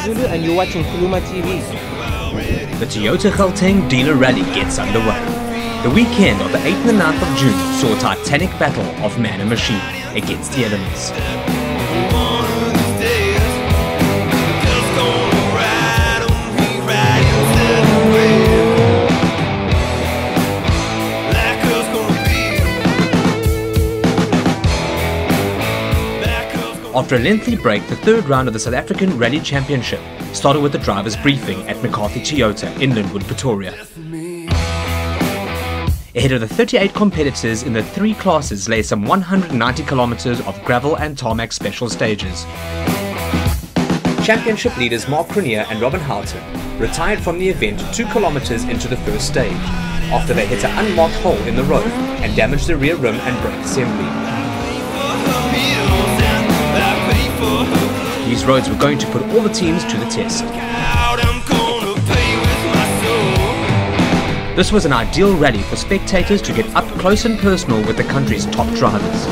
Zulu and you're watching KulumaTv. The Toyota Gauteng Dealer Rally gets underway. The weekend of the 8th and the 9th of June saw a titanic battle of man and machine against the elements. After a lengthy break, the third round of the South African Rally Championship started with the driver's briefing at McCarthy Toyota in Lynnwood, Pretoria. Ahead of the 38 competitors in the three classes lay some 190 kilometers of gravel and tarmac special stages. Championship leaders Mark Cronier and Robin Houghton retired from the event 2 kilometers into the first stage after they hit an unmarked hole in the road and damaged the rear rim and brake assembly. These roads were going to put all the teams to the test. This was an ideal rally for spectators to get up close and personal with the country's top drivers.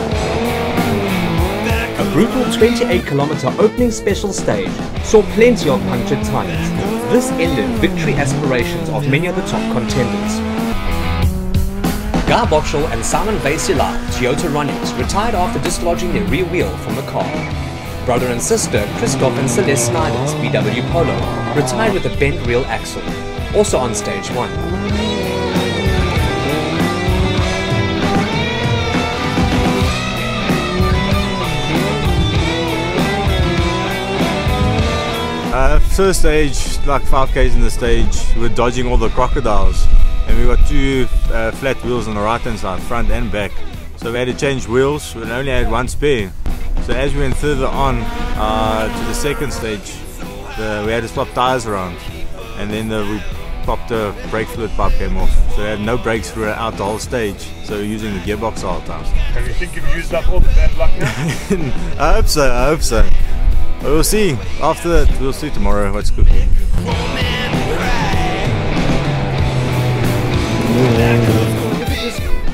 A brutal 28-kilometer opening special stage saw plenty of punctured tyres. This ended victory aspirations of many of the top contenders. Guy Boxall and Simon Vacy-Lyle, Toyota Ronex, retired after dislodging their rear wheel from the car. Brother and sister Christoph and Celeste Snyder's VW Polo retired with a bent rear axle, also on stage 1. First stage, like 5Ks in the stage, we were dodging all the crocodiles, and we got 2 flat wheels on the right hand side, front and back, so we had to change wheels. We only had 1 spare, so as we went further on to the second stage, we had to swap tyres around, and then we popped the brake fluid pipe came off, so we had no brakes throughout the whole stage, so we were using the gearbox all the time. And you think you've used up all the bad luck now? I hope so. We'll see. After that, we'll see tomorrow what's good.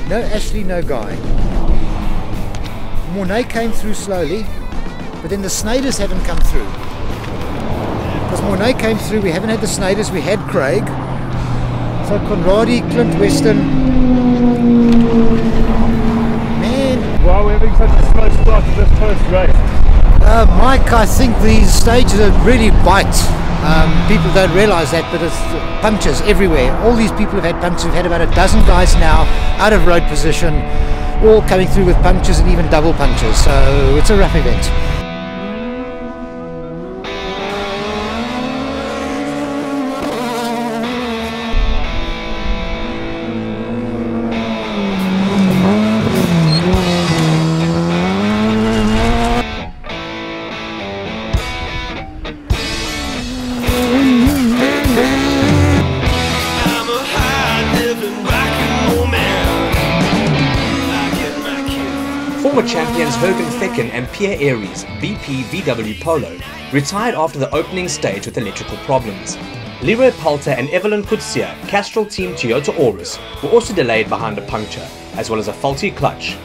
No Ashley, no Guy. Mornay came through slowly, but then the Snyders haven't come through. Because Mornay came through, we haven't had the Snyders, we had Craig. So Conradi, Clint Weston. Man. Why are we having such a slow start to this first race? Mike, I think these stages are really bite. People don't realise that, but it's punctures everywhere. All these people have had punctures. We've had about a dozen guys now out of road position, all coming through with punctures and even double punctures. So it's a rough event. Former champions Jürgen Fecken and Pierre Aries, VP VW Polo, retired after the opening stage with electrical problems. Leroy Palter and Evelyn Kutsia, Castrol Team Toyota Aurus, were also delayed behind a puncture, as well as a faulty clutch.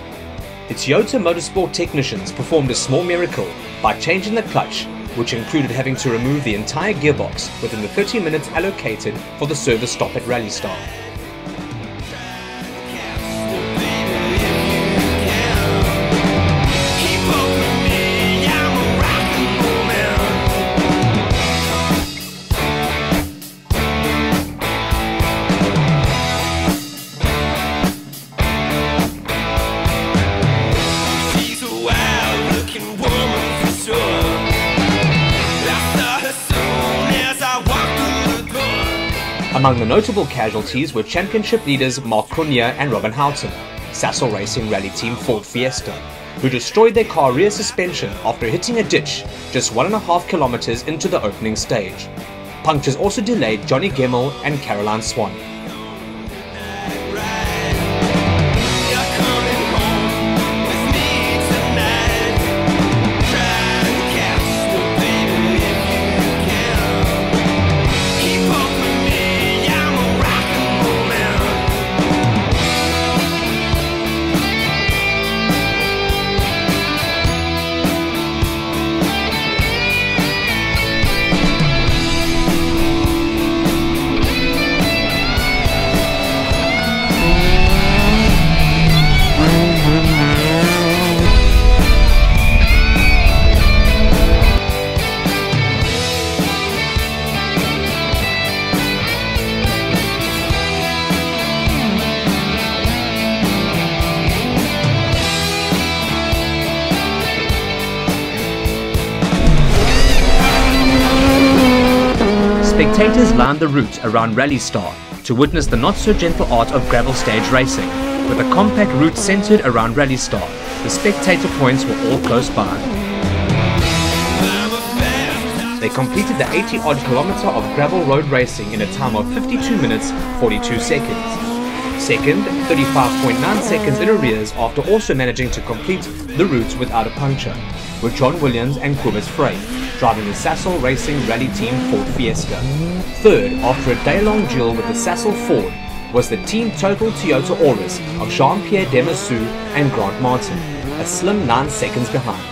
The Toyota Motorsport technicians performed a small miracle by changing the clutch, which included having to remove the entire gearbox within the 30 minutes allocated for the service stop at rally start. Among the notable casualties were championship leaders Mark Cronier and Robin Houghton, Sasol Racing Rally Team Ford Fiesta, who destroyed their car rear suspension after hitting a ditch just 1.5 kilometers into the opening stage. Punctures also delayed Johnny Gemmell and Caroline Swan. spectators lined the route around Rally Star to witness the not-so-gentle art of gravel stage racing. With a compact route centered around Rally Star, the spectator points were all close by. They completed the 80-odd kilometer of gravel road racing in a time of 52 minutes 42 seconds. Second, 35.9 seconds in arrears after also managing to complete the route without a puncture, were John Williams and Cobus Frey, driving the Sasol Racing Rally Team Ford Fiesta. Third, after a day-long duel with the Sasol Ford, was the Team Total Toyota Auris of Jean-Pierre Demassu and Grant Martin, a slim 9 seconds behind.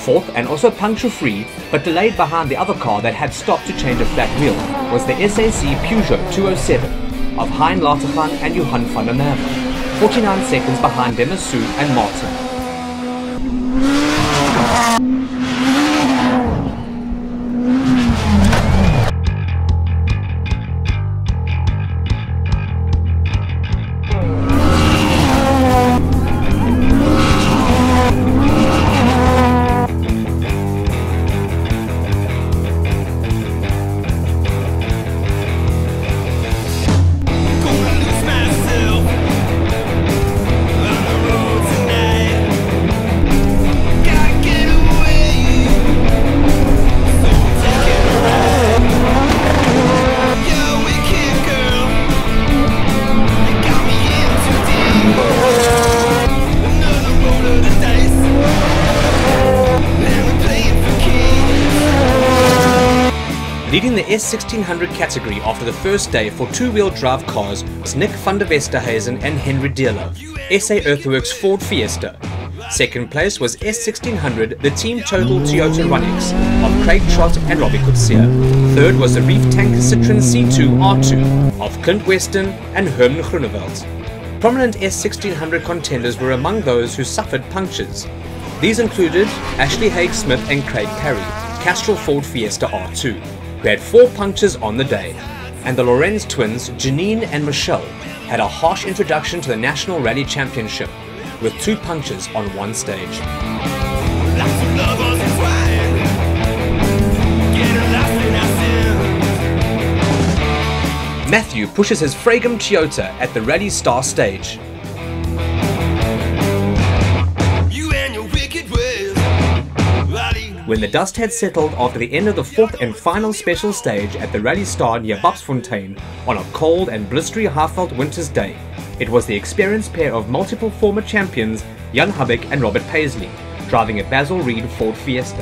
Fourth, and also puncture-free, but delayed behind the other car that had stopped to change a flat wheel, was the SAC Peugeot 207 of Hein Latervan and Johan van der Merwe, 49 seconds behind Demassu and Martin. Leading the S1600 category after the first day for two-wheel drive cars was Nick van der Westerhuizen and Henry Deerlo, SA Earthworks Ford Fiesta. Second place was S1600, the Team Total Toyota Ronix of Craig Trott and Robbie Coetzee. Third was the Reef Tank Citroen C2 R2 of Clint Weston and Herman Groenewald. Prominent S1600 contenders were among those who suffered punctures. These included Ashley Haig Smith and Craig Parry, Castrol Ford Fiesta R2, who had 4 punctures on the day, and the Lorenz twins, Janine and Michelle, had a harsh introduction to the National Rally Championship, with 2 punctures on one stage. Matthew pushes his Fragum Toyota at the Rally Star stage. When the dust had settled after the end of the 4th and final special stage at the Rally Star near Bapsfontein on a cold and blistery Highveld winter's day, it was the experienced pair of multiple former champions Jan Hubbeck and Robert Paisley, driving a Basil Reed Ford Fiesta.